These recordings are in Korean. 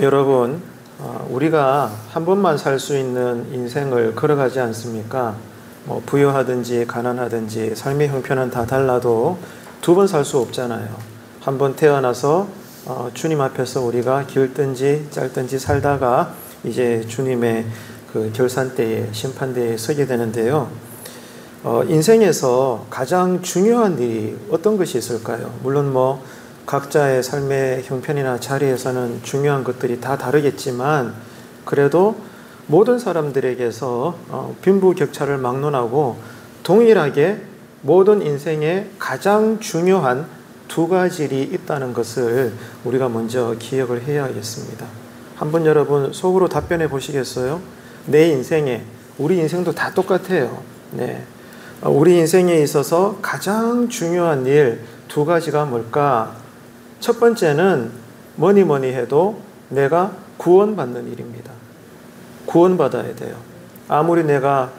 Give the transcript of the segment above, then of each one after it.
여러분, 우리가 한 번만 살 수 있는 인생을 걸어가지 않습니까? 부유하든지 가난하든지 삶의 형편은 다 달라도 두 번 살 수 없잖아요. 한 번 태어나서 주님 앞에서 우리가 길든지 짧든지 살다가 이제 주님의 그 결산대에, 심판대에 서게 되는데요. 인생에서 가장 중요한 일이 어떤 것이 있을까요? 물론 각자의 삶의 형편이나 자리에서는 중요한 것들이 다 다르겠지만 그래도 모든 사람들에게서 빈부격차를 막론하고 동일하게 모든 인생에 가장 중요한 두 가지 일이 있다는 것을 우리가 먼저 기억을 해야겠습니다. 한번 여러분 속으로 답변해 보시겠어요? 내 인생에, 우리 인생도 다 똑같아요. 네. 우리 인생에 있어서 가장 중요한 일 두 가지가 뭘까? 첫 번째는 뭐니 해도 내가 구원받는 일입니다. 구원받아야 돼요. 아무리 내가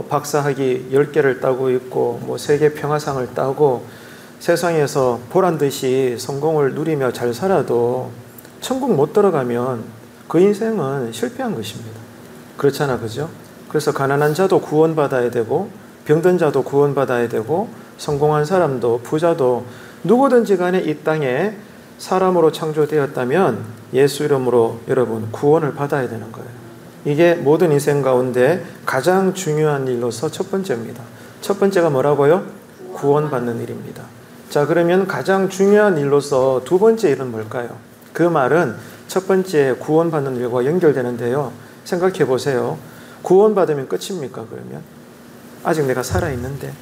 박사학위 10개를 따고 있고 세계 평화상을 따고 세상에서 보란듯이 성공을 누리며 잘 살아도 천국 못 들어가면 그 인생은 실패한 것입니다. 그렇잖아, 그죠? 그래서 가난한 자도 구원받아야 되고 병든 자도 구원받아야 되고 성공한 사람도 부자도 누구든지 간에 이 땅에 사람으로 창조되었다면 예수 이름으로 여러분 구원을 받아야 되는 거예요. 이게 모든 인생 가운데 가장 중요한 일로서 첫 번째입니다. 첫 번째가 뭐라고요? 구원받는 일입니다. 자, 그러면 가장 중요한 일로서 두 번째 일은 뭘까요? 그 말은 첫 번째 구원받는 일과 연결되는데요. 생각해 보세요. 구원받으면 끝입니까, 그러면? 아직 내가 살아있는데.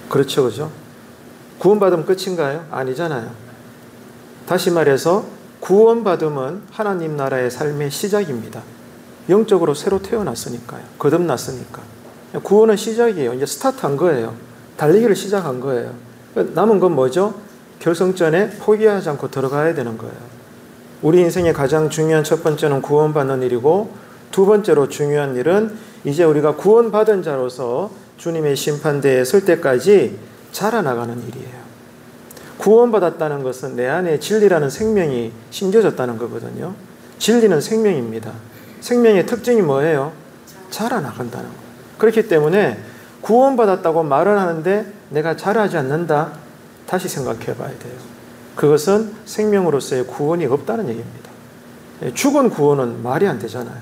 그렇죠, 그죠? 구원받으면 끝인가요? 아니잖아요. 다시 말해서 구원받음은 하나님 나라의 삶의 시작입니다. 영적으로 새로 태어났으니까요. 거듭났으니까. 구원은 시작이에요. 이제 스타트한 거예요. 달리기를 시작한 거예요. 남은 건 뭐죠? 결승전에 포기하지 않고 들어가야 되는 거예요. 우리 인생의 가장 중요한 첫 번째는 구원받는 일이고 두 번째로 중요한 일은 이제 우리가 구원받은 자로서 주님의 심판대에 설 때까지 자라나가는 일이에요. 구원받았다는 것은 내 안에 진리라는 생명이 심겨졌다는 거거든요. 진리는 생명입니다. 생명의 특징이 뭐예요? 자라나간다는 거예요. 그렇기 때문에 구원받았다고 말은 하는데 내가 자라지 않는다? 다시 생각해 봐야 돼요. 그것은 생명으로서의 구원이 없다는 얘기입니다. 죽은 구원은 말이 안 되잖아요.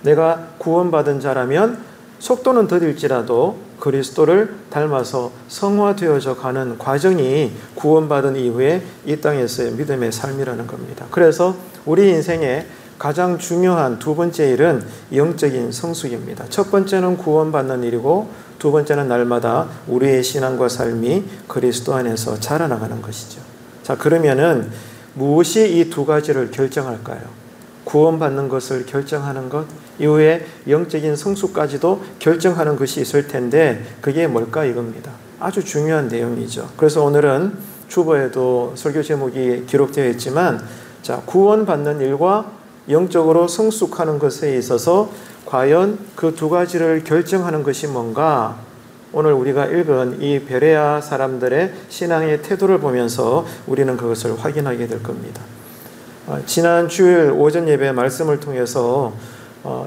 내가 구원받은 자라면 속도는 더딜지라도 그리스도를 닮아서 성화되어져 가는 과정이 구원받은 이후에 이 땅에서의 믿음의 삶이라는 겁니다. 그래서 우리 인생의 가장 중요한 두 번째 일은 영적인 성숙입니다. 첫 번째는 구원받는 일이고 두 번째는 날마다 우리의 신앙과 삶이 그리스도 안에서 자라나가는 것이죠. 자, 그러면은 무엇이 이 두 가지를 결정할까요? 구원받는 것을 결정하는 것, 이후에 영적인 성숙까지도 결정하는 것이 있을 텐데 그게 뭘까 이겁니다. 아주 중요한 내용이죠. 그래서 오늘은 주보에도 설교 제목이 기록되어 있지만 자, 구원받는 일과 영적으로 성숙하는 것에 있어서 과연 그 두 가지를 결정하는 것이 뭔가 오늘 우리가 읽은 이 베레아 사람들의 신앙의 태도를 보면서 우리는 그것을 확인하게 될 겁니다. 지난 주일 오전 예배 말씀을 통해서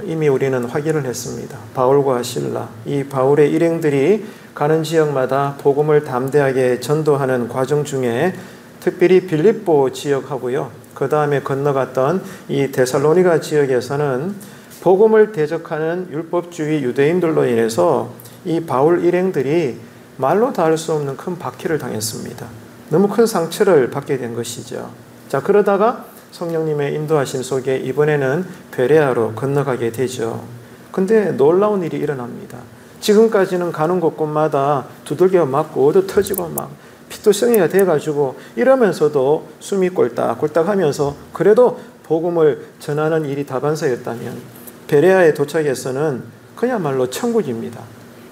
이미 우리는 확인을 했습니다. 바울과 실라, 이 바울의 일행들이 가는 지역마다 복음을 담대하게 전도하는 과정 중에 특별히 빌립보 지역하고요. 그 다음에 건너갔던 이 데살로니가 지역에서는 복음을 대적하는 율법주의 유대인들로 인해서 이 바울 일행들이 말로 다 할 수 없는 큰 박해를 당했습니다. 너무 큰 상처를 받게 된 것이죠. 자, 그러다가 성령님의 인도하심 속에 이번에는 베레아로 건너가게 되죠. 근데 놀라운 일이 일어납니다. 지금까지는 가는 곳곳마다 두들겨 맞고 얻어 터지고 막 피투성이가 돼가지고 이러면서도 숨이 꼴딱꼴딱 하면서 그래도 복음을 전하는 일이 다반사였다면 베레아에 도착해서는 그야말로 천국입니다.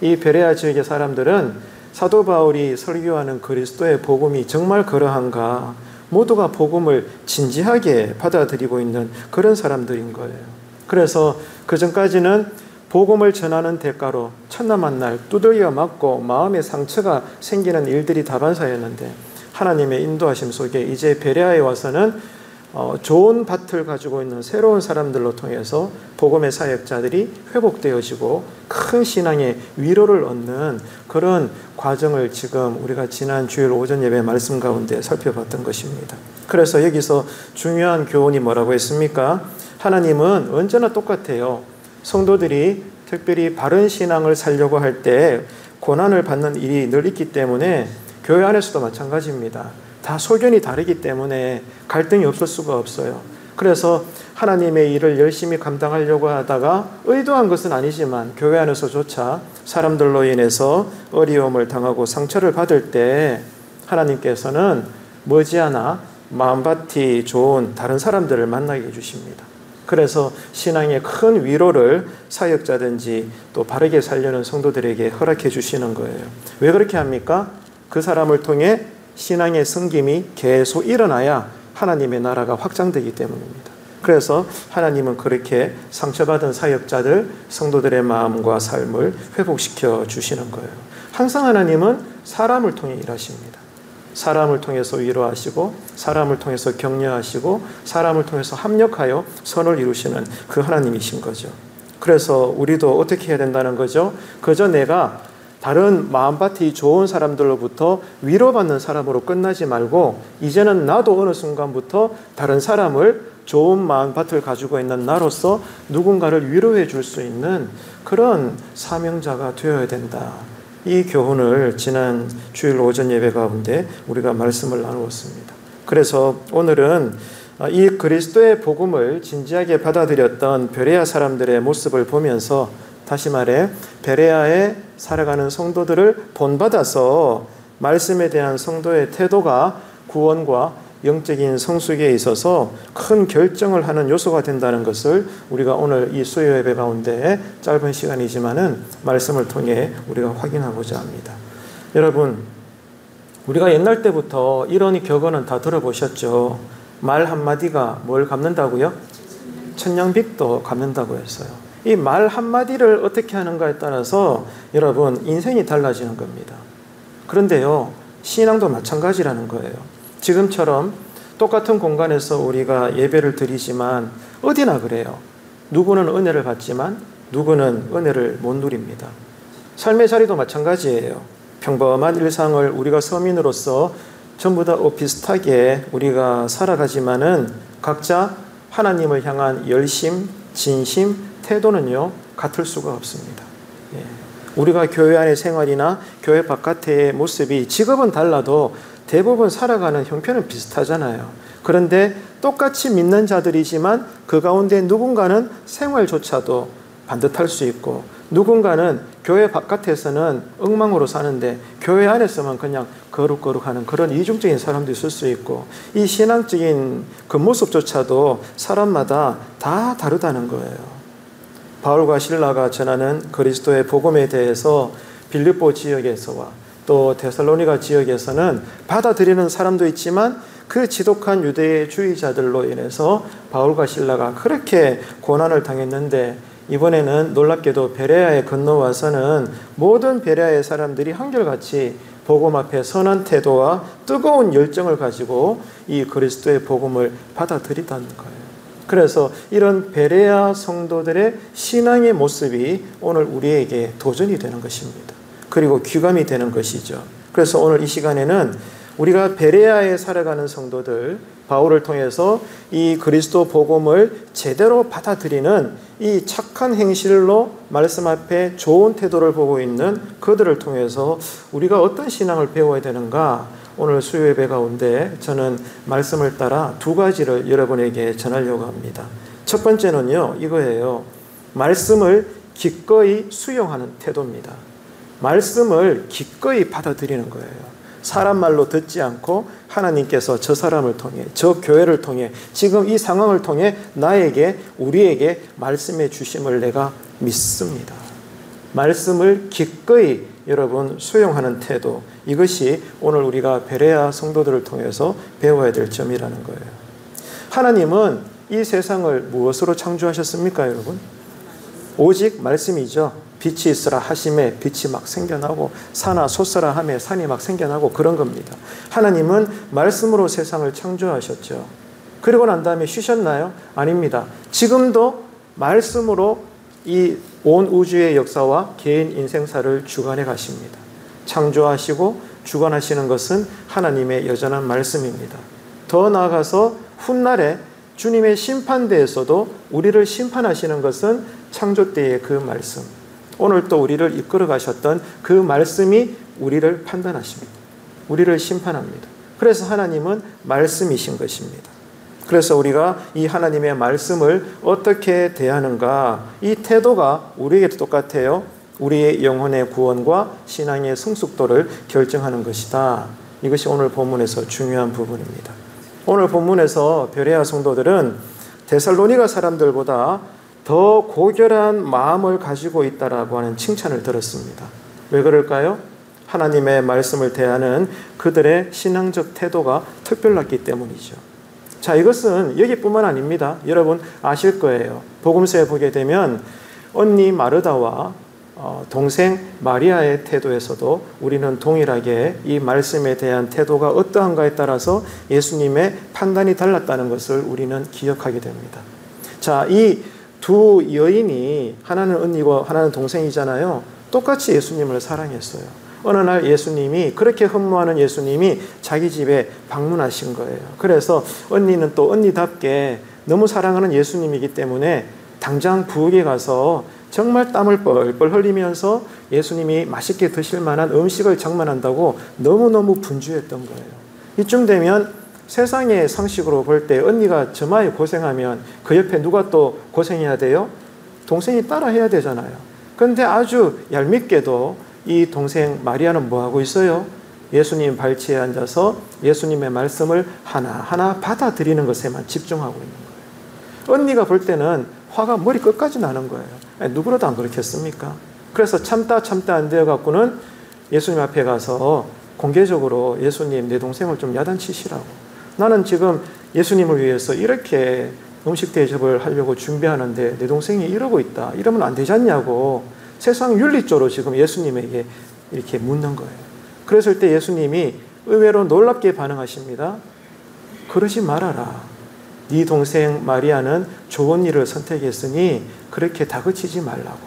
이 베레아 지역의 사람들은 사도 바울이 설교하는 그리스도의 복음이 정말 그러한가 모두가 복음을 진지하게 받아들이고 있는 그런 사람들인 거예요. 그래서 그 전까지는 복음을 전하는 대가로 첫날 만날 두들겨 맞고 마음의 상처가 생기는 일들이 다반사였는데, 하나님의 인도하심 속에 이제 베레아에 와서는 좋은 밭을 가지고 있는 새로운 사람들로 통해서 복음의 사역자들이 회복되어지고 큰 신앙의 위로를 얻는 그런 과정을 지금 우리가 지난 주일 오전 예배 말씀 가운데 살펴봤던 것입니다. 그래서 여기서 중요한 교훈이 뭐라고 했습니까? 하나님은 언제나 똑같아요. 성도들이 특별히 바른 신앙을 살려고 할 때 고난을 받는 일이 늘 있기 때문에 교회 안에서도 마찬가지입니다. 다 소견이 다르기 때문에 갈등이 없을 수가 없어요. 그래서 하나님의 일을 열심히 감당하려고 하다가 의도한 것은 아니지만 교회 안에서조차 사람들로 인해서 어려움을 당하고 상처를 받을 때 하나님께서는 머지않아 마음밭이 좋은 다른 사람들을 만나게 해주십니다. 그래서 신앙의 큰 위로를 사역자든지 또 바르게 살려는 성도들에게 허락해 주시는 거예요. 왜 그렇게 합니까? 그 사람을 통해 신앙의 성김이 계속 일어나야 하나님의 나라가 확장되기 때문입니다. 그래서 하나님은 그렇게 상처받은 사역자들, 성도들의 마음과 삶을 회복시켜 주시는 거예요. 항상 하나님은 사람을 통해 일하십니다. 사람을 통해서 위로하시고 사람을 통해서 격려하시고 사람을 통해서 합력하여 선을 이루시는 그 하나님이신 거죠. 그래서 우리도 어떻게 해야 된다는 거죠? 그저 내가 다른 마음밭이 좋은 사람들로부터 위로받는 사람으로 끝나지 말고 이제는 나도 어느 순간부터 다른 사람을 좋은 마음밭을 가지고 있는 나로서 누군가를 위로해 줄 수 있는 그런 사명자가 되어야 된다. 이 교훈을 지난 주일 오전 예배 가운데 우리가 말씀을 나누었습니다. 그래서 오늘은 이 그리스도의 복음을 진지하게 받아들였던 베레아 사람들의 모습을 보면서, 다시 말해 베레아에 살아가는 성도들을 본받아서 말씀에 대한 성도의 태도가 구원과 영적인 성숙에 있어서 큰 결정을 하는 요소가 된다는 것을 우리가 오늘 이 수요 예배 가운데 짧은 시간이지만은 말씀을 통해 우리가 확인하고자 합니다. 여러분, 우리가 옛날 때부터 이런 격언은 다 들어보셨죠. 말 한마디가 뭘 갚는다고요? 천냥빚도 갚는다고 했어요. 이 말 한마디를 어떻게 하는가에 따라서 여러분 인생이 달라지는 겁니다. 그런데요, 신앙도 마찬가지라는 거예요. 지금처럼 똑같은 공간에서 우리가 예배를 드리지만 어디나 그래요. 누구는 은혜를 받지만 누구는 은혜를 못 누립니다. 삶의 자리도 마찬가지예요. 평범한 일상을 우리가 서민으로서 전부 다 비슷하게 우리가 살아가지만은 각자 하나님을 향한 열심, 진심, 태도는요 같을 수가 없습니다. 우리가 교회 안의 생활이나 교회 바깥의 모습이 직업은 달라도 대부분 살아가는 형편은 비슷하잖아요. 그런데 똑같이 믿는 자들이지만 그 가운데 누군가는 생활조차도 반듯할 수 있고 누군가는 교회 바깥에서는 엉망으로 사는데 교회 안에서만 그냥 거룩거룩하는 그런 이중적인 사람도 있을 수 있고, 이 신앙적인 그 모습조차도 사람마다 다 다르다는 거예요. 바울과 실라가 전하는 그리스도의 복음에 대해서 빌립보 지역에서와 또 데살로니가 지역에서는 받아들이는 사람도 있지만 그 지독한 유대주의자들로 인해서 바울과 실라가 그렇게 고난을 당했는데, 이번에는 놀랍게도 베레아에 건너와서는 모든 베레아의 사람들이 한결같이 복음 앞에 선한 태도와 뜨거운 열정을 가지고 이 그리스도의 복음을 받아들이다는 거예요. 그래서 이런 베레아 성도들의 신앙의 모습이 오늘 우리에게 도전이 되는 것입니다. 그리고 귀감이 되는 것이죠. 그래서 오늘 이 시간에는 우리가 베레아에 살아가는 성도들, 바울을 통해서 이 그리스도 복음을 제대로 받아들이는 이 착한 행실로 말씀 앞에 좋은 태도를 보고 있는 그들을 통해서 우리가 어떤 신앙을 배워야 되는가, 오늘 수요 예배 가운데 저는 말씀을 따라 두 가지를 여러분에게 전하려고 합니다. 첫 번째는요, 이거예요. 말씀을 기꺼이 수용하는 태도입니다. 말씀을 기꺼이 받아들이는 거예요. 사람 말로 듣지 않고 하나님께서 저 사람을 통해, 저 교회를 통해, 지금 이 상황을 통해 나에게, 우리에게 말씀해 주심을 내가 믿습니다. 말씀을 기꺼이 여러분 수용하는 태도, 이것이 오늘 우리가 베레아 성도들을 통해서 배워야 될 점이라는 거예요. 하나님은 이 세상을 무엇으로 창조하셨습니까, 여러분? 오직 말씀이죠. 빛이 있으라 하심에 빛이 막 생겨나고 산아 솟으라 하며 산이 막 생겨나고 그런 겁니다. 하나님은 말씀으로 세상을 창조하셨죠. 그리고 난 다음에 쉬셨나요? 아닙니다. 지금도 말씀으로 이 온 우주의 역사와 개인 인생사를 주관해 가십니다. 창조하시고 주관하시는 것은 하나님의 여전한 말씀입니다. 더 나아가서 훗날에 주님의 심판대에서도 우리를 심판하시는 것은 창조 때의 그 말씀, 오늘 또 우리를 이끌어 가셨던 그 말씀이 우리를 판단하십니다. 우리를 심판합니다. 그래서 하나님은 말씀이신 것입니다. 그래서 우리가 이 하나님의 말씀을 어떻게 대하는가, 이 태도가 우리에게도 똑같아요. 우리의 영혼의 구원과 신앙의 성숙도를 결정하는 것이다. 이것이 오늘 본문에서 중요한 부분입니다. 오늘 본문에서 베레아 성도들은 데살로니가 사람들보다 더 고결한 마음을 가지고 있다라고 하는 칭찬을 들었습니다. 왜 그럴까요? 하나님의 말씀을 대하는 그들의 신앙적 태도가 특별했기 때문이죠. 자, 이것은 여기뿐만 아닙니다. 여러분 아실 거예요. 복음서에 보게 되면 언니 마르다와 동생 마리아의 태도에서도 우리는 동일하게 이 말씀에 대한 태도가 어떠한가에 따라서 예수님의 판단이 달랐다는 것을 우리는 기억하게 됩니다. 자, 이 두 여인이 하나는 언니고 하나는 동생이잖아요. 똑같이 예수님을 사랑했어요. 어느 날 예수님이, 그렇게 흠모하는 예수님이 자기 집에 방문하신 거예요. 그래서 언니는 또 언니답게 너무 사랑하는 예수님이기 때문에 당장 부엌에 가서 정말 땀을 뻘뻘 흘리면서 예수님이 맛있게 드실 만한 음식을 장만한다고 너무너무 분주했던 거예요. 이쯤 되면 세상의 상식으로 볼 때 언니가 저마에 고생하면 그 옆에 누가 또 고생해야 돼요? 동생이 따라 해야 되잖아요. 그런데 아주 얄밉게도 이 동생 마리아는 뭐하고 있어요? 예수님 발치에 앉아서 예수님의 말씀을 하나하나 받아들이는 것에만 집중하고 있는 거예요. 언니가 볼 때는 화가 머리 끝까지 나는 거예요. 아니, 누구라도 안 그렇겠습니까? 그래서 참다 안 되어갖고는 예수님 앞에 가서 공개적으로 예수님, 내 동생을 좀 야단치시라고. 나는 지금 예수님을 위해서 이렇게 음식 대접을 하려고 준비하는데 내 동생이 이러고 있다. 이러면 안 되지 않냐고 세상 윤리적으로 지금 예수님에게 이렇게 묻는 거예요. 그랬을 때 예수님이 의외로 놀랍게 반응하십니다. 그러지 말아라. 네 동생 마리아는 좋은 일을 선택했으니 그렇게 다그치지 말라고.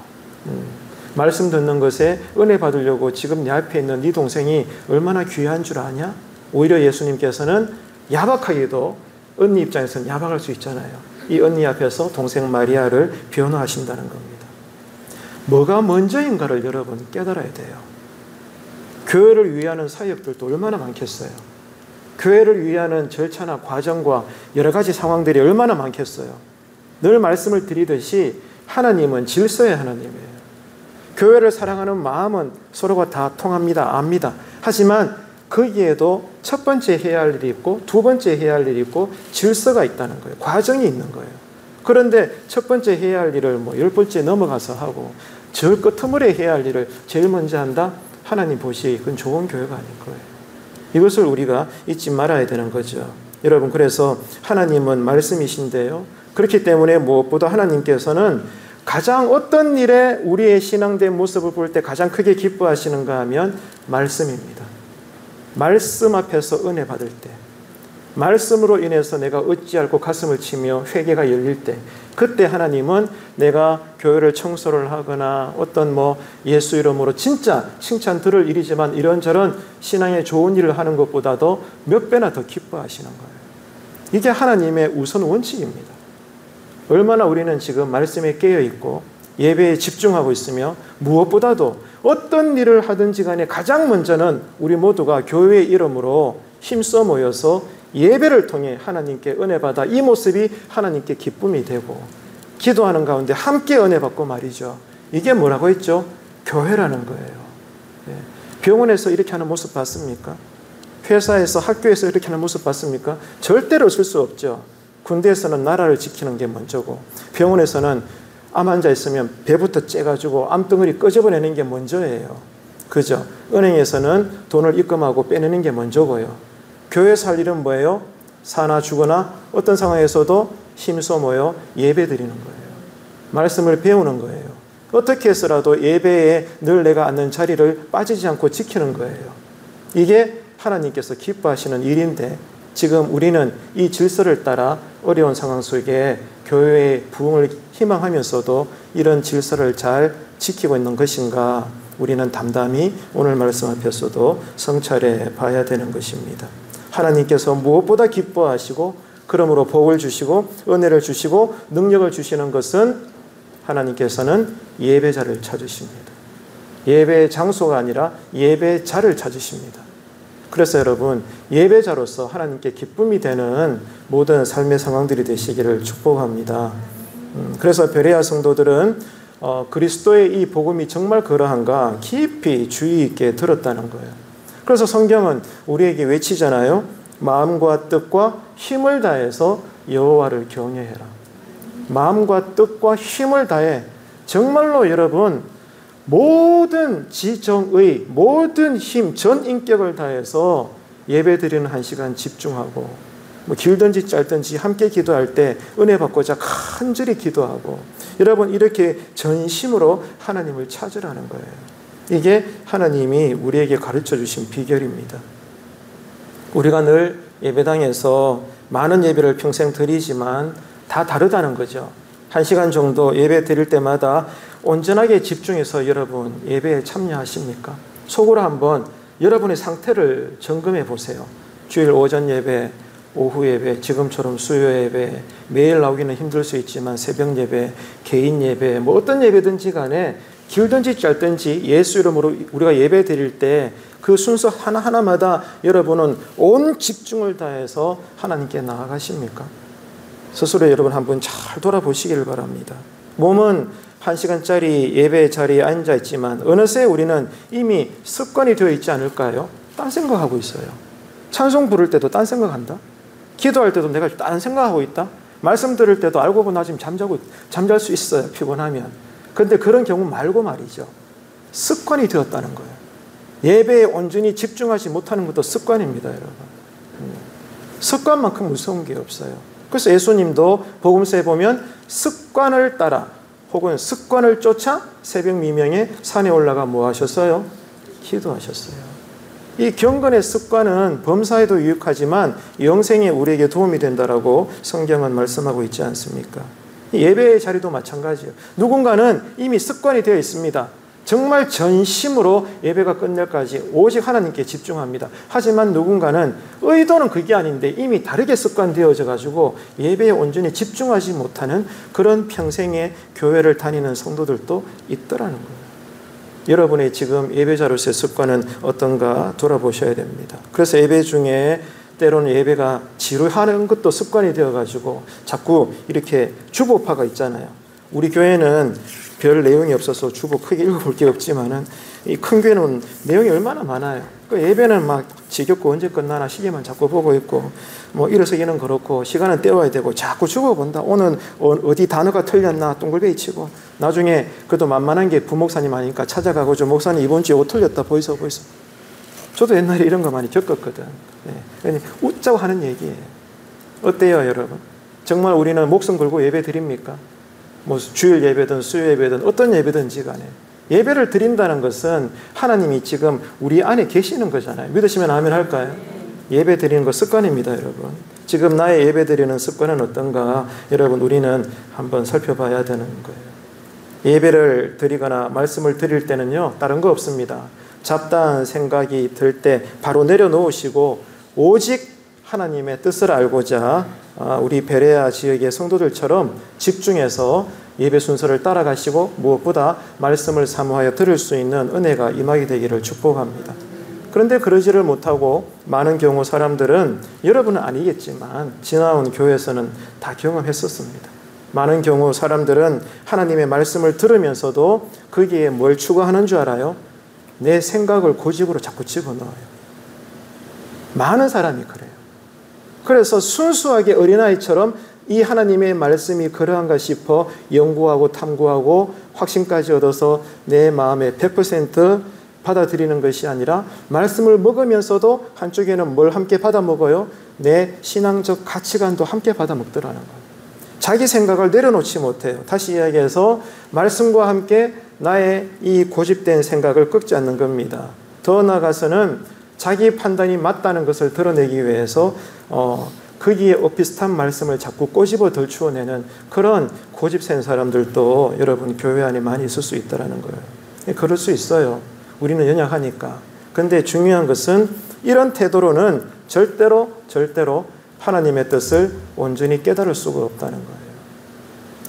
말씀 듣는 것에 은혜 받으려고 지금 내 앞에 있는 네 동생이 얼마나 귀한 줄 아냐? 오히려 예수님께서는 야박하게도 언니 입장에서는 야박할 수 있잖아요. 이 언니 앞에서 동생 마리아를 변호하신다는 겁니다. 뭐가 먼저인가를 여러분 깨달아야 돼요. 교회를 위하는 사역들도 얼마나 많겠어요. 교회를 위하는 절차나 과정과 여러 가지 상황들이 얼마나 많겠어요. 늘 말씀을 드리듯이 하나님은 질서의 하나님이에요. 교회를 사랑하는 마음은 서로가 다 통합니다. 압니다. 하지만 거기에도 첫 번째 해야 할 일이 있고 두 번째 해야 할 일이 있고 질서가 있다는 거예요. 과정이 있는 거예요. 그런데 첫 번째 해야 할 일을 10번째 넘어가서 하고 저 끝머리에 해야 할 일을 제일 먼저 한다? 하나님 보시기에 그건 좋은 교회가 아닐 거예요. 이것을 우리가 잊지 말아야 되는 거죠. 여러분, 그래서 하나님은 말씀이신데요. 그렇기 때문에 무엇보다 하나님께서는 가장 어떤 일에 우리의 신앙된 모습을 볼 때 가장 크게 기뻐하시는가 하면 말씀입니다. 말씀 앞에서 은혜 받을 때, 말씀으로 인해서 내가 어찌할꼬 가슴을 치며 회개가 열릴 때, 그때 하나님은 내가 교회를 청소를 하거나 어떤 예수 이름으로 진짜 칭찬 들을 일이지만 이런저런 신앙에 좋은 일을 하는 것보다도 몇 배나 더 기뻐하시는 거예요. 이게 하나님의 우선 원칙입니다. 얼마나 우리는 지금 말씀에 깨어있고 예배에 집중하고 있으며 무엇보다도 어떤 일을 하든지 간에 가장 먼저는 우리 모두가 교회의 이름으로 힘써 모여서 예배를 통해 하나님께 은혜 받아 이 모습이 하나님께 기쁨이 되고 기도하는 가운데 함께 은혜 받고 말이죠. 이게 뭐라고 했죠? 교회라는 거예요. 병원에서 이렇게 하는 모습 봤습니까? 회사에서 학교에서 이렇게 하는 모습 봤습니까? 절대로 쓸 수 없죠. 군대에서는 나라를 지키는 게 먼저고 병원에서는 암 환자 있으면 배부터 째가지고 암덩어리 끄집어내는 게 먼저예요. 그죠? 은행에서는 돈을 입금하고 빼내는 게 먼저고요. 교회에서 할 일은 뭐예요? 사나 죽거나 어떤 상황에서도 힘써 모여 예배 드리는 거예요. 말씀을 배우는 거예요. 어떻게 해서라도 예배에 늘 내가 앉는 자리를 빠지지 않고 지키는 거예요. 이게 하나님께서 기뻐하시는 일인데 지금 우리는 이 질서를 따라 어려운 상황 속에 교회의 부흥을 희망하면서도 이런 질서를 잘 지키고 있는 것인가, 우리는 담담히 오늘 말씀 앞에서도 성찰해 봐야 되는 것입니다. 하나님께서 무엇보다 기뻐하시고 그러므로 복을 주시고 은혜를 주시고 능력을 주시는 것은 하나님께서는 예배자를 찾으십니다. 예배의 장소가 아니라 예배자를 찾으십니다. 그래서 여러분, 예배자로서 하나님께 기쁨이 되는 모든 삶의 상황들이 되시기를 축복합니다. 그래서 베레아 성도들은 그리스도의 이 복음이 정말 그러한가 깊이 주의 있게 들었다는 거예요. 그래서 성경은 우리에게 외치잖아요. 마음과 뜻과 힘을 다해서 여호와를 경외해라. 마음과 뜻과 힘을 다해, 정말로 여러분 모든 지정의 모든 힘, 전 인격을 다해서 예배드리는 한 시간 집중하고, 길든지 짧든지 함께 기도할 때 은혜 받고자 간절히 기도하고, 여러분 이렇게 전심으로 하나님을 찾으라는 거예요. 이게 하나님이 우리에게 가르쳐 주신 비결입니다. 우리가 늘 예배당에서 많은 예배를 평생 드리지만 다 다르다는 거죠. 1시간 정도 예배 드릴 때마다 온전하게 집중해서 여러분 예배에 참여하십니까? 속으로 한번 여러분의 상태를 점검해 보세요. 주일 오전 예배, 오후 예배, 지금처럼 수요 예배, 매일 나오기는 힘들 수 있지만 새벽 예배, 개인 예배, 어떤 예배든지 간에 길든지 짧든지 예수 이름으로 우리가 예배 드릴 때 그 순서 하나하나마다 여러분은 온 집중을 다해서 하나님께 나아가십니까? 스스로 여러분 한번 잘 돌아보시기를 바랍니다. 몸은 1시간짜리 예배 자리에 앉아 있지만 어느새 우리는 이미 습관이 되어 있지 않을까요? 딴 생각하고 있어요. 찬송 부를 때도 딴 생각한다. 기도할 때도 내가 딴 생각하고 있다. 말씀 들을 때도 알고 보나 지금 잠잘 수 있어요. 피곤하면. 그런데 그런 경우 말고 말이죠. 습관이 되었다는 거예요. 예배에 온전히 집중하지 못하는 것도 습관입니다, 여러분. 습관만큼 무서운 게 없어요. 그래서 예수님도 복음서에 보면 습관을 따라 혹은 습관을 쫓아 새벽 미명에 산에 올라가 뭐 하셨어요? 기도하셨어요. 이 경건의 습관은 범사에도 유익하지만 영생에 우리에게 도움이 된다라고 성경은 말씀하고 있지 않습니까? 예배의 자리도 마찬가지예요. 누군가는 이미 습관이 되어 있습니다. 정말 전심으로 예배가 끝날까지 오직 하나님께 집중합니다. 하지만 누군가는 의도는 그게 아닌데 이미 다르게 습관되어져 가지고 예배에 온전히 집중하지 못하는 그런 평생의 교회를 다니는 성도들도 있더라는 거예요. 여러분의 지금 예배자로서의 습관은 어떤가 돌아보셔야 됩니다. 그래서 예배 중에 때로는 예배가 지루하는 것도 습관이 되어가지고 자꾸 이렇게 주보파가 있잖아요. 우리 교회는 별 내용이 없어서 주보 크게 읽어볼 게 없지만은 이 큰 교회는 내용이 얼마나 많아요. 그 예배는 막 지겹고 언제 끝나나 시계만 자꾸 보고 있고 일어서기는 그렇고 시간은 때워야 되고 자꾸 주보 본다. 오늘 어디 단어가 틀렸나 둥글베이 치고 나중에 그래도 만만한 게 부목사님 아니니까 찾아가고 저 목사님 이번 주에 옷 틀렸다 보이소. 저도 옛날에 이런 거 많이 겪었거든. 네. 웃자고 하는 얘기예요. 어때요, 여러분? 정말 우리는 목숨 걸고 예배 드립니까? 주일 예배든 수요 예배든 어떤 예배든지 간에 예배를 드린다는 것은 하나님이 지금 우리 안에 계시는 거잖아요. 믿으시면 아멘 할까요? 예배 드리는 거 습관입니다, 여러분. 지금 나의 예배 드리는 습관은 어떤가? 여러분, 우리는 한번 살펴봐야 되는 거예요. 예배를 드리거나 말씀을 드릴 때는요, 다른 거 없습니다. 잡다한 생각이 들 때 바로 내려놓으시고 오직 하나님의 뜻을 알고자 우리 베레아 지역의 성도들처럼 집중해서 예배 순서를 따라가시고 무엇보다 말씀을 사모하여 들을 수 있는 은혜가 임하게 되기를 축복합니다. 그런데 그러지를 못하고 많은 경우 사람들은, 여러분은 아니겠지만 지나온 교회에서는 다 경험했었습니다. 많은 경우 사람들은 하나님의 말씀을 들으면서도 거기에 뭘 추구하는 줄 알아요? 내 생각을 고집으로 자꾸 집어넣어요. 많은 사람이 그래요. 그래서 순수하게 어린아이처럼 이 하나님의 말씀이 그러한가 싶어 연구하고 탐구하고 확신까지 얻어서 내 마음에 100% 받아들이는 것이 아니라 말씀을 먹으면서도 한쪽에는 뭘 함께 받아 먹어요? 내 신앙적 가치관도 함께 받아 먹더라는 거예요. 자기 생각을 내려놓지 못해요. 다시 이야기해서 말씀과 함께 나의 이 고집된 생각을 꺾지 않는 겁니다. 더 나아가서는 자기 판단이 맞다는 것을 드러내기 위해서 거기에 오피스탄 말씀을 자꾸 꼬집어 덜추어내는 그런 고집센 사람들도 여러분 교회 안에 많이 있을 수 있다는 거예요. 그럴 수 있어요. 우리는 연약하니까. 근데 중요한 것은 이런 태도로는 절대로 하나님의 뜻을 온전히 깨달을 수가 없다는 거예요.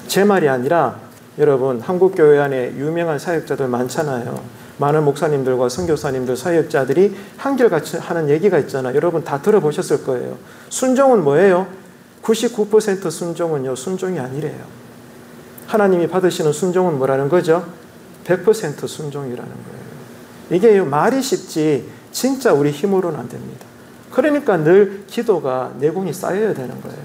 제 말이 아니라 여러분 한국 교회 안에 유명한 사역자들 많잖아요. 많은 목사님들과 선교사님들, 사역자들이 한결같이 하는 얘기가 있잖아요. 여러분 다 들어보셨을 거예요. 순종은 뭐예요? 99% 순종은요, 순종이 아니래요. 하나님이 받으시는 순종은 뭐라는 거죠? 100% 순종이라는 거예요. 이게 말이 쉽지 진짜 우리 힘으로는 안 됩니다. 그러니까 늘 기도가 내공이 쌓여야 되는 거예요.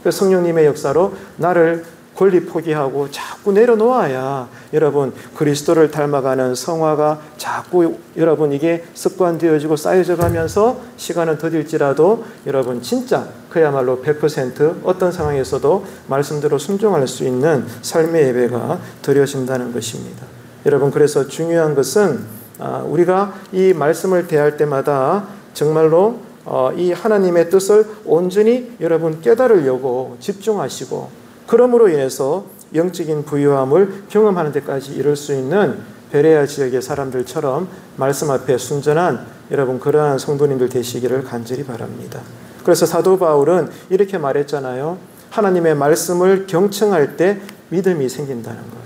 그래서 성령님의 역사로 나를 권리 포기하고 자꾸 내려놓아야 여러분 그리스도를 닮아가는 성화가 자꾸 여러분 이게 습관되어지고 쌓여져 가면서 시간은 더딜지라도 여러분 진짜 그야말로 100% 어떤 상황에서도 말씀대로 순종할 수 있는 삶의 예배가 드려진다는 것입니다. 여러분 그래서 중요한 것은 우리가 이 말씀을 대할 때마다 정말로 이 하나님의 뜻을 온전히 여러분 깨달으려고 집중하시고 그러므로 인해서 영적인 부유함을 경험하는 데까지 이룰 수 있는 베레아 지역의 사람들처럼 말씀 앞에 순전한 여러분 그러한 성도님들 되시기를 간절히 바랍니다. 그래서 사도 바울은 이렇게 말했잖아요. 하나님의 말씀을 경청할 때 믿음이 생긴다는 거예요.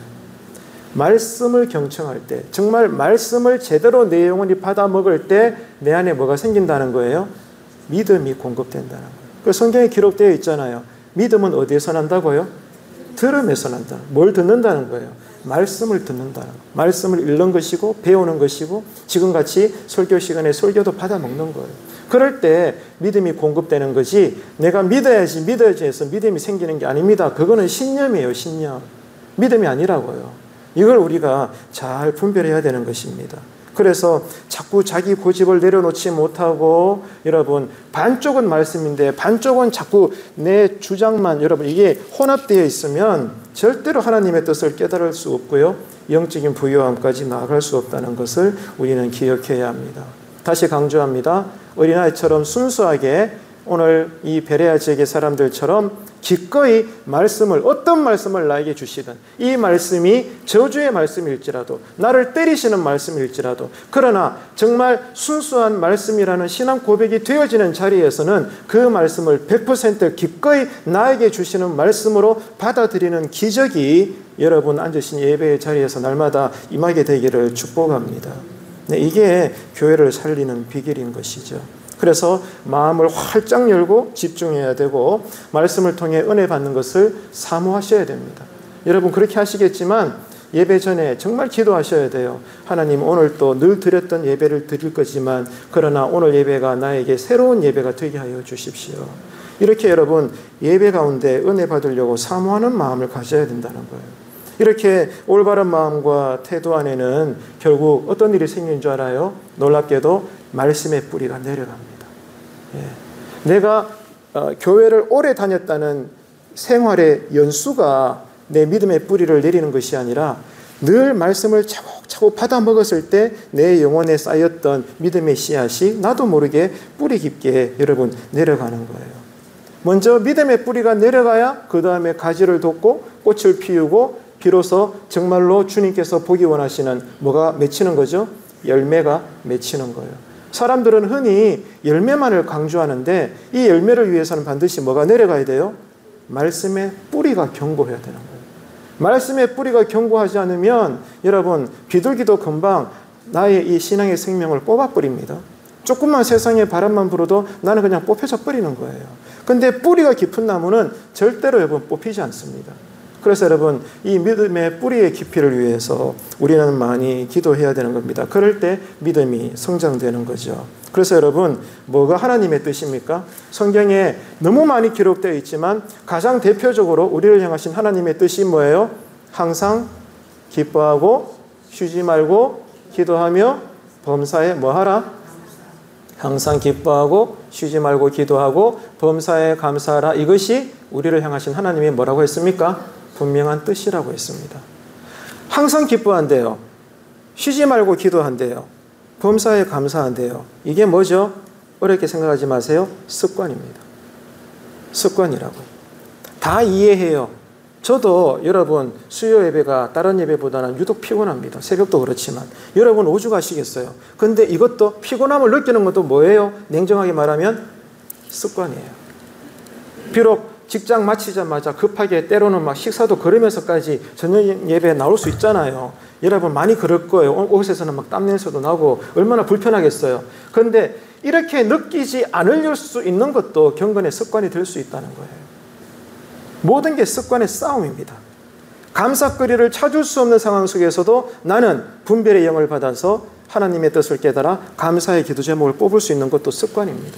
말씀을 경청할 때 정말 말씀을 제대로 내 영혼이 받아 먹을 때 내 안에 뭐가 생긴다는 거예요? 믿음이 공급된다는 거예요. 그 성경에 기록되어 있잖아요. 믿음은 어디에서 난다고요? 들음에서 난다. 뭘 듣는다는 거예요? 말씀을 듣는다는 거예요. 말씀을 읽는 것이고 배우는 것이고 지금같이 설교 시간에 설교도 받아 먹는 거예요. 그럴 때 믿음이 공급되는 거지 내가 믿어야지 해서 믿음이 생기는 게 아닙니다. 그거는 신념이에요. 신념. 믿음이 아니라고요. 이걸 우리가 잘 분별해야 되는 것입니다. 그래서 자꾸 자기 고집을 내려놓지 못하고 여러분 반쪽은 말씀인데 반쪽은 자꾸 내 주장만 여러분 이게 혼합되어 있으면 절대로 하나님의 뜻을 깨달을 수 없고요. 영적인 부유함까지 나아갈 수 없다는 것을 우리는 기억해야 합니다. 다시 강조합니다. 어린아이처럼 순수하게 오늘 이 베레아 지역의 사람들처럼 기꺼이 말씀을 어떤 말씀을 나에게 주시든 이 말씀이 저주의 말씀일지라도 나를 때리시는 말씀일지라도 그러나 정말 순수한 말씀이라는 신앙 고백이 되어지는 자리에서는 그 말씀을 100% 기꺼이 나에게 주시는 말씀으로 받아들이는 기적이 여러분 앉으신 예배의 자리에서 날마다 임하게 되기를 축복합니다. 네, 이게 교회를 살리는 비결인 것이죠. 그래서 마음을 활짝 열고 집중해야 되고 말씀을 통해 은혜 받는 것을 사모하셔야 됩니다. 여러분 그렇게 하시겠지만 예배 전에 정말 기도하셔야 돼요. 하나님 오늘 또 늘 드렸던 예배를 드릴 거지만 그러나 오늘 예배가 나에게 새로운 예배가 되게 하여 주십시오. 이렇게 여러분 예배 가운데 은혜 받으려고 사모하는 마음을 가져야 된다는 거예요. 이렇게 올바른 마음과 태도 안에는 결국 어떤 일이 생긴 줄 알아요? 놀랍게도 말씀의 뿌리가 내려갑니다. 예. 내가 교회를 오래 다녔다는 생활의 연수가 내 믿음의 뿌리를 내리는 것이 아니라 늘 말씀을 차곡차곡 받아 먹었을 때 내 영혼에 쌓였던 믿음의 씨앗이 나도 모르게 뿌리 깊게 여러분 내려가는 거예요. 먼저 믿음의 뿌리가 내려가야 그 다음에 가지를 돋고 꽃을 피우고 비로소 정말로 주님께서 보기 원하시는 뭐가 맺히는 거죠? 열매가 맺히는 거예요. 사람들은 흔히 열매만을 강조하는데 이 열매를 위해서는 반드시 뭐가 내려가야 돼요? 말씀의 뿌리가 견고해야 되는 거예요. 말씀의 뿌리가 견고하지 않으면 여러분 비둘기도 금방 나의 이 신앙의 생명을 뽑아버립니다. 조금만 세상에 바람만 불어도 나는 그냥 뽑혀져 버리는 거예요. 근데 뿌리가 깊은 나무는 절대로 여러분 뽑히지 않습니다. 그래서 여러분 이 믿음의 뿌리의 깊이를 위해서 우리는 많이 기도해야 되는 겁니다. 그럴 때 믿음이 성장되는 거죠. 그래서 여러분 뭐가 하나님의 뜻입니까? 성경에 너무 많이 기록되어 있지만 가장 대표적으로 우리를 향하신 하나님의 뜻이 뭐예요? 항상 기뻐하고 쉬지 말고 기도하며 범사에 뭐하라? 항상 기뻐하고 쉬지 말고 기도하고 범사에 감사하라. 이것이 우리를 향하신 하나님이 뭐라고 했습니까? 분명한 뜻이라고 했습니다. 항상 기뻐한대요. 쉬지 말고 기도한대요. 범사에 감사한대요. 이게 뭐죠? 어렵게 생각하지 마세요. 습관입니다. 습관이라고요. 다 이해해요. 저도 여러분 수요 예배가 다른 예배보다는 유독 피곤합니다. 새벽도 그렇지만 여러분 오주 가시겠어요. 근데 이것도 피곤함을 느끼는 것도 뭐예요? 냉정하게 말하면 습관이에요. 비록 직장 마치자마자 급하게 때로는 막 식사도 걸으면서까지 저녁 예배에 나올 수 있잖아요. 여러분 많이 그럴 거예요. 옷에서는 막 땀 냄새도 나고 얼마나 불편하겠어요. 그런데 이렇게 느끼지 않을 수 있는 것도 경건의 습관이 될 수 있다는 거예요. 모든 게 습관의 싸움입니다. 감사거리를 찾을 수 없는 상황 속에서도 나는 분별의 영을 받아서 하나님의 뜻을 깨달아 감사의 기도 제목을 뽑을 수 있는 것도 습관입니다.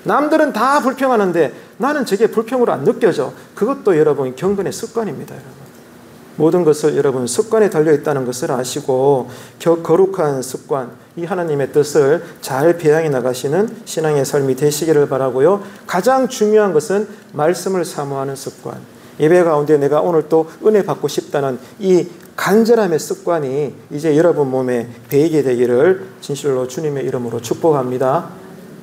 남들은 다 불평하는데 나는 저게 불평으로 안 느껴져. 그것도 여러분 경건의 습관입니다. 여러분. 모든 것을 여러분 습관에 달려있다는 것을 아시고 거룩한 습관, 이 하나님의 뜻을 잘 배양해 나가시는 신앙의 삶이 되시기를 바라고요. 가장 중요한 것은 말씀을 사모하는 습관. 예배 가운데 내가 오늘 또 은혜 받고 싶다는 이 간절함의 습관이 이제 여러분 몸에 배이게 되기를 진실로 주님의 이름으로 축복합니다.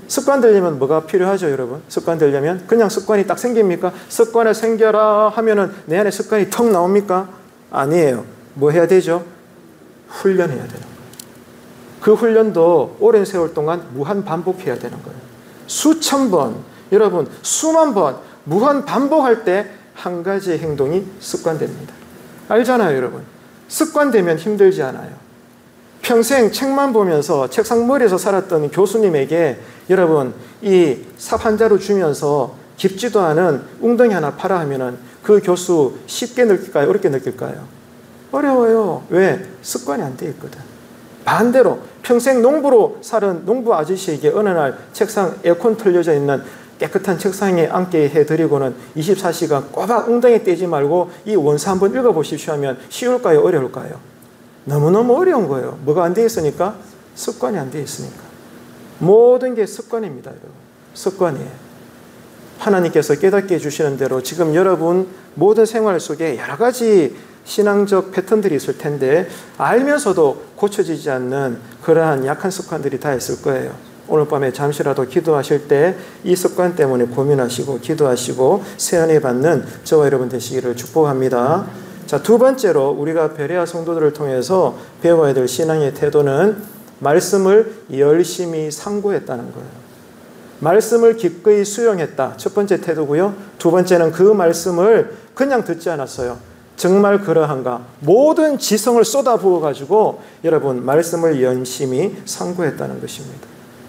습관 되려면 뭐가 필요하죠, 여러분? 습관 되려면 그냥 습관이 딱 생깁니까? 습관을 생겨라 하면은 내 안에 습관이 턱 나옵니까? 아니에요. 뭐 해야 되죠? 훈련해야 되는 거예요. 그 훈련도 오랜 세월 동안 무한 반복해야 되는 거예요. 수천 번, 여러분 수만 번 무한 반복할 때 한 가지의 행동이 습관됩니다. 알잖아요, 여러분. 습관되면 힘들지 않아요. 평생 책만 보면서 책상 머리에서 살았던 교수님에게 여러분 이 삽 한 자루 주면서 깊지도 않은 웅덩이 하나 파라 하면은 그 교수 쉽게 느낄까요? 어렵게 느낄까요? 어려워요. 왜? 습관이 안 돼 있거든. 반대로 평생 농부로 살은 농부 아저씨에게 어느 날 책상 에어컨 틀려져 있는 깨끗한 책상에 앉게 해드리고는 24시간 꼬박 웅덩이 떼지 말고 이 원서 한번 읽어보십시오 하면 쉬울까요? 어려울까요? 너무너무 어려운 거예요. 뭐가 안 돼 있으니까? 습관이 안 돼 있으니까. 모든 게 습관입니다. 여러분. 습관이에요. 하나님께서 깨닫게 해주시는 대로 지금 여러분 모든 생활 속에 여러 가지 신앙적 패턴들이 있을 텐데 알면서도 고쳐지지 않는 그러한 약한 습관들이 다 있을 거예요. 오늘 밤에 잠시라도 기도하실 때 이 습관 때문에 고민하시고 기도하시고 세안을 받는 저와 여러분 되시기를 축복합니다. 자, 두 번째로 우리가 베레아 성도들을 통해서 배워야 될 신앙의 태도는 말씀을 열심히 상고했다는 거예요. 말씀을 기꺼이 수용했다. 첫 번째 태도고요. 두 번째는 그 말씀을 그냥 듣지 않았어요. 정말 그러한가? 모든 지성을 쏟아부어가지고 여러분 말씀을 열심히 상고했다는 것입니다.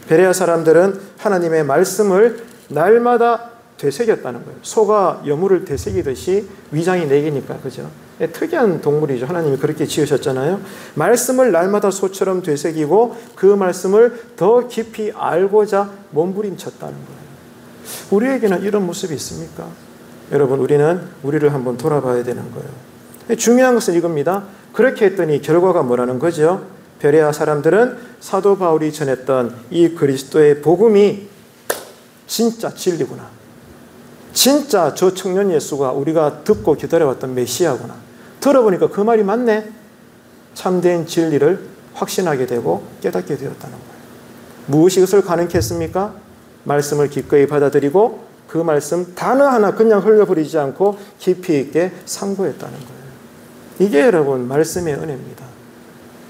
베레아 사람들은 하나님의 말씀을 날마다 되새겼다는 거예요. 소가 여물을 되새기듯이 위장이 4개니까, 그죠? 특이한 동물이죠. 하나님이 그렇게 지으셨잖아요. 말씀을 날마다 소처럼 되새기고 그 말씀을 더 깊이 알고자 몸부림쳤다는 거예요. 우리에게는 이런 모습이 있습니까? 여러분, 우리를 한번 돌아봐야 되는 거예요. 중요한 것은 이겁니다. 그렇게 했더니 결과가 뭐라는 거죠? 베레아 사람들은 사도 바울이 전했던 이 그리스도의 복음이 진짜 진리구나. 진짜 저 청년 예수가 우리가 듣고 기다려왔던 메시아구나. 들어보니까 그 말이 맞네. 참된 진리를 확신하게 되고 깨닫게 되었다는 거예요. 무엇이 그것을 가능케 했습니까? 말씀을 기꺼이 받아들이고 그 말씀 단어 하나 그냥 흘려버리지 않고 깊이 있게 상고했다는 거예요. 이게 여러분 말씀의 은혜입니다.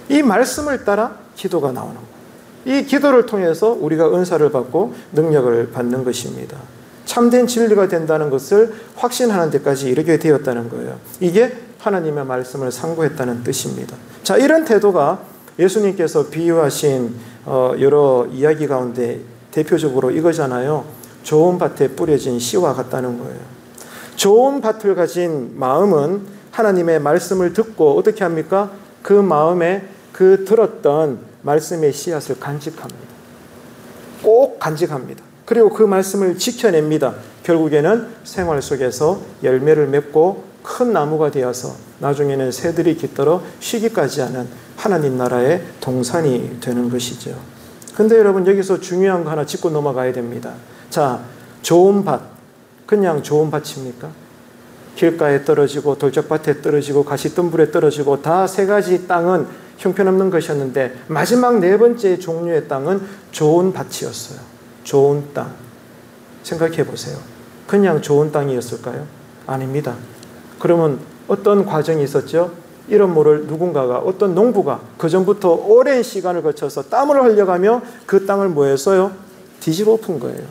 이 말씀을 따라 기도가 나오는 거예요. 이 기도를 통해서 우리가 은사를 받고 능력을 받는 것입니다. 참된 진리가 된다는 것을 확신하는 데까지 이르게 되었다는 거예요. 이게 하나님의 말씀을 상고했다는 뜻입니다. 자, 이런 태도가 예수님께서 비유하신 여러 이야기 가운데 대표적으로 이거잖아요. 좋은 밭에 뿌려진 씨와 같다는 거예요. 좋은 밭을 가진 마음은 하나님의 말씀을 듣고 어떻게 합니까? 그 마음에 그 들었던 말씀의 씨앗을 간직합니다. 꼭 간직합니다. 그리고 그 말씀을 지켜냅니다. 결국에는 생활 속에서 열매를 맺고 큰 나무가 되어서 나중에는 새들이 깃들어 쉬기까지 하는 하나님 나라의 동산이 되는 것이죠. 근데 여러분 여기서 중요한 거 하나 짚고 넘어가야 됩니다. 자, 좋은 밭. 그냥 좋은 밭입니까? 길가에 떨어지고 돌적밭에 떨어지고 가시덤불에 떨어지고 다 세 가지 땅은 형편없는 것이었는데 마지막 네 번째 종류의 땅은 좋은 밭이었어요. 좋은 땅. 생각해 보세요. 그냥 좋은 땅이었을까요? 아닙니다. 그러면 어떤 과정이 있었죠? 이런 모를 누군가가 어떤 농부가 그전부터 오랜 시간을 거쳐서 땀을 흘려가며 그 땅을 뭐 했어요? 뒤집어 엎은 거예요.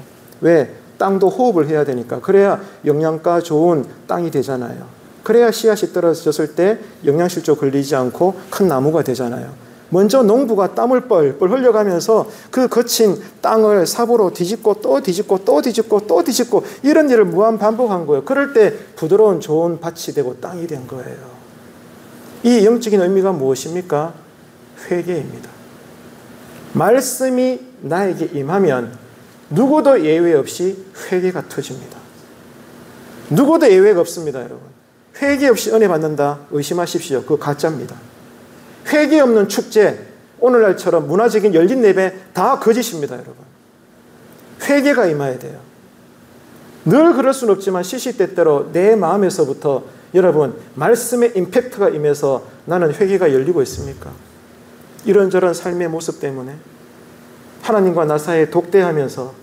왜? 땅도 호흡을 해야 되니까. 그래야 영양가 좋은 땅이 되잖아요. 그래야 씨앗이 떨어졌을 때 영양실조 걸리지 않고 큰 나무가 되잖아요. 먼저 농부가 땀을 뻘뻘 흘려가면서 그 거친 땅을 삽으로 뒤집고 또 뒤집고 또 뒤집고 또 뒤집고 이런 일을 무한 반복한 거예요. 그럴 때 부드러운 좋은 밭이 되고 땅이 된 거예요. 이 영적인 의미가 무엇입니까? 회개입니다. 말씀이 나에게 임하면 누구도 예외 없이 회개가 터집니다. 누구도 예외가 없습니다, 여러분. 회개 없이 은혜 받는다? 의심하십시오. 그거 가짜입니다. 회개 없는 축제, 오늘날처럼 문화적인 열린 예배 다 거짓입니다, 여러분. 회개가 임해야 돼요. 늘 그럴 수는 없지만 시시때때로 내 마음에서부터 여러분 말씀의 임팩트가 임해서 나는 회개가 열리고 있습니까? 이런저런 삶의 모습 때문에 하나님과 나 사이에 독대하면서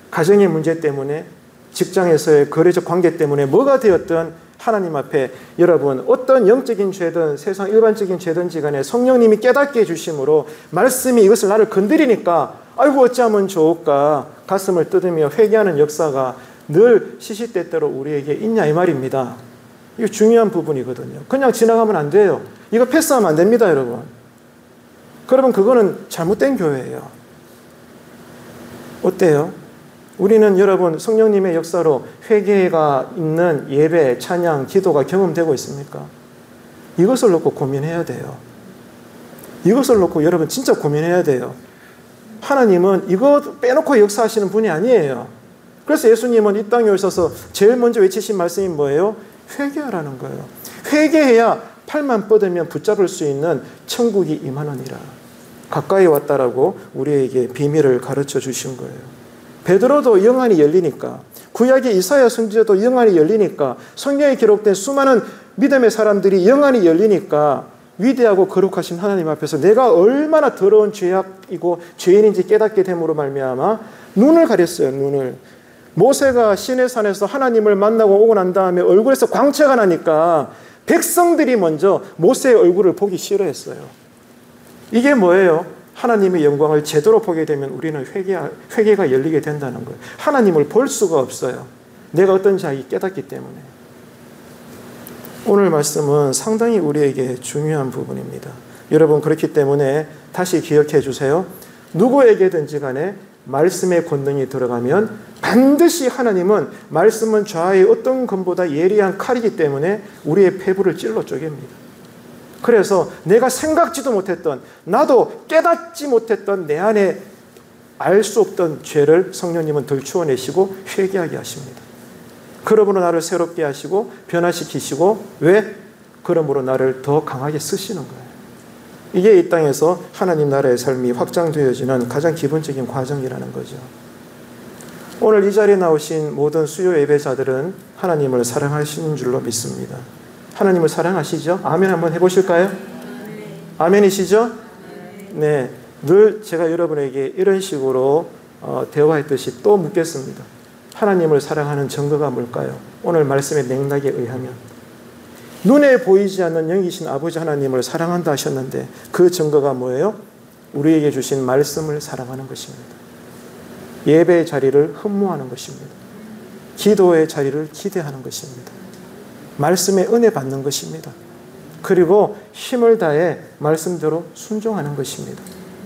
가정의 문제 때문에 직장에서의 거래적 관계 때문에 뭐가 되었든 하나님 앞에 여러분 어떤 영적인 죄든 세상 일반적인 죄든지 간에 성령님이 깨닫게 해주심으로 말씀이 이것을 나를 건드리니까 아이고 어찌하면 좋을까 가슴을 뜯으며 회개하는 역사가 늘 시시때때로 우리에게 있냐 이 말입니다. 이거 중요한 부분이거든요. 그냥 지나가면 안 돼요. 이거 패스하면 안 됩니다, 여러분. 그러면 그거는 잘못된 교회예요. 어때요? 우리는 여러분 성령님의 역사로 회개가 있는 예배, 찬양, 기도가 경험되고 있습니까? 이것을 놓고 고민해야 돼요. 이것을 놓고 여러분 진짜 고민해야 돼요. 하나님은 이거 빼놓고 역사하시는 분이 아니에요. 그래서 예수님은 이 땅에 오셔서 제일 먼저 외치신 말씀이 뭐예요? 회개하라는 거예요. 회개해야 팔만 뻗으면 붙잡을 수 있는 천국이 임하느니라. 가까이 왔다라고 우리에게 비밀을 가르쳐 주신 거예요. 베드로도 영안이 열리니까, 구약의 이사야 선지자도 영안이 열리니까, 성경에 기록된 수많은 믿음의 사람들이 영안이 열리니까 위대하고 거룩하신 하나님 앞에서 내가 얼마나 더러운 죄악이고 죄인인지 깨닫게 됨으로 말미암아 눈을 가렸어요. 눈을. 모세가 시내산에서 하나님을 만나고 오고 난 다음에 얼굴에서 광채가 나니까 백성들이 먼저 모세의 얼굴을 보기 싫어했어요. 이게 뭐예요? 하나님의 영광을 제대로 보게 되면 우리는 회개가 열리게 된다는 거예요. 하나님을 볼 수가 없어요. 내가 어떤 자인지 깨닫기 때문에. 오늘 말씀은 상당히 우리에게 중요한 부분입니다. 여러분 그렇기 때문에 다시 기억해 주세요. 누구에게든지 간에 말씀의 권능이 들어가면 반드시 하나님은 말씀은 좌의 어떤 검보다 예리한 칼이기 때문에 우리의 폐부를 찔러 쪼갭니다. 그래서 내가 생각지도 못했던 나도 깨닫지 못했던 내 안에 알 수 없던 죄를 성령님은 들추어내시고 회개하게 하십니다. 그러므로 나를 새롭게 하시고 변화시키시고 왜? 그러므로 나를 더 강하게 쓰시는 거예요. 이게 이 땅에서 하나님 나라의 삶이 확장되어지는 가장 기본적인 과정이라는 거죠. 오늘 이 자리에 나오신 모든 수요 예배자들은 하나님을 사랑하시는 줄로 믿습니다. 하나님을 사랑하시죠? 아멘 한번 해보실까요? 아멘이시죠? 네. 늘 제가 여러분에게 이런 식으로 대화했듯이 또 묻겠습니다. 하나님을 사랑하는 증거가 뭘까요? 오늘 말씀의 맥락에 의하면 눈에 보이지 않는 영이신 아버지 하나님을 사랑한다 하셨는데 그 증거가 뭐예요? 우리에게 주신 말씀을 사랑하는 것입니다. 예배의 자리를 흠모하는 것입니다. 기도의 자리를 기대하는 것입니다. 말씀의 은혜 받는 것입니다. 그리고 힘을 다해 말씀대로 순종하는 것입니다.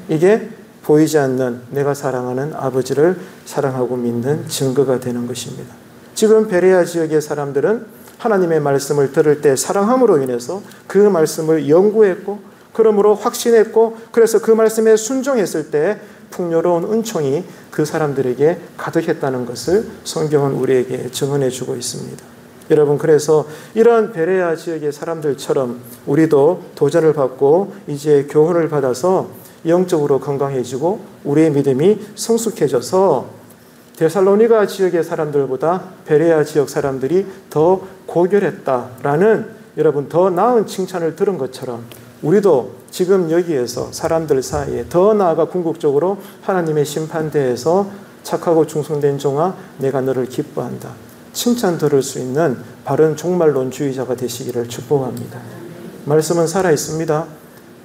이게 보이지 않는 내가 사랑하는 아버지를 사랑하고 믿는 증거가 되는 것입니다. 지금 베레아 지역의 사람들은 하나님의 말씀을 들을 때 사랑함으로 인해서 그 말씀을 연구했고 그러므로 확신했고 그래서 그 말씀에 순종했을 때 풍요로운 은총이 그 사람들에게 가득했다는 것을 성경은 우리에게 증언해 주고 있습니다. 여러분, 그래서 이런 베레아 지역의 사람들처럼 우리도 도전을 받고 이제 교훈을 받아서 영적으로 건강해지고 우리의 믿음이 성숙해져서 데살로니가 지역의 사람들보다 베레아 지역 사람들이 더 고결했다라는, 여러분, 더 나은 칭찬을 들은 것처럼 우리도 지금 여기에서 사람들 사이에 더 나아가 궁극적으로 하나님의 심판대에서 착하고 충성된 종아, 내가 너를 기뻐한다, 칭찬 들을 수 있는 바른 종말론주의자가 되시기를 축복합니다. 말씀은 살아있습니다.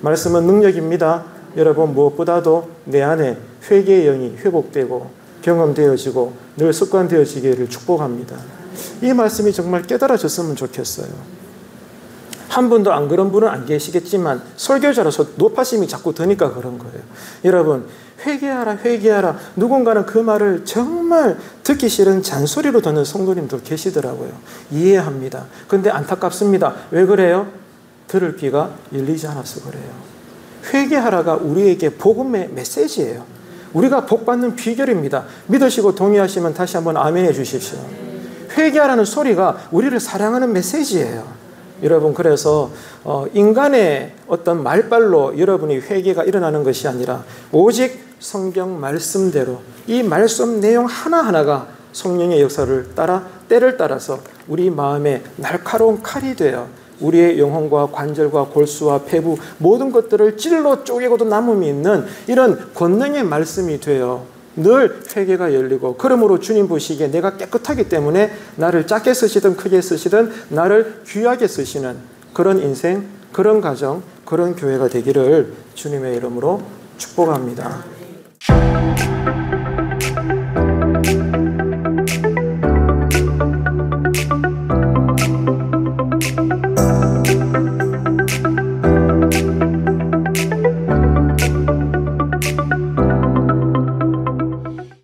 말씀은 능력입니다. 여러분, 무엇보다도 내 안에 회개의 영이 회복되고 경험되어지고 늘 습관되어지기를 축복합니다. 이 말씀이 정말 깨달아졌으면 좋겠어요. 한 분도 안 그런 분은 안 계시겠지만 설교자라서 높아심이 자꾸 드니까 그런 거예요. 여러분, 회개하라 회개하라, 누군가는 그 말을 정말 듣기 싫은 잔소리로 듣는 성도님도 계시더라고요. 이해합니다. 근데 안타깝습니다. 왜 그래요? 들을 귀가 열리지 않아서 그래요. 회개하라가 우리에게 복음의 메시지예요. 우리가 복받는 비결입니다. 믿으시고 동의하시면 다시 한번 아멘 해 주십시오. 회개하라는 소리가 우리를 사랑하는 메시지예요. 여러분, 그래서 인간의 어떤 말발로 여러분이 회개가 일어나는 것이 아니라 오직 성경 말씀대로 이 말씀 내용 하나하나가 성령의 역사를 따라 때를 따라서 우리 마음에 날카로운 칼이 되어 우리의 영혼과 관절과 골수와 폐부 모든 것들을 찔러 쪼개고도 남음이 있는 이런 권능의 말씀이 되어 늘 회개가 열리고, 그러므로 주님 보시기에 내가 깨끗하기 때문에 나를 작게 쓰시든 크게 쓰시든 나를 귀하게 쓰시는 그런 인생, 그런 가정, 그런 교회가 되기를 주님의 이름으로 축복합니다.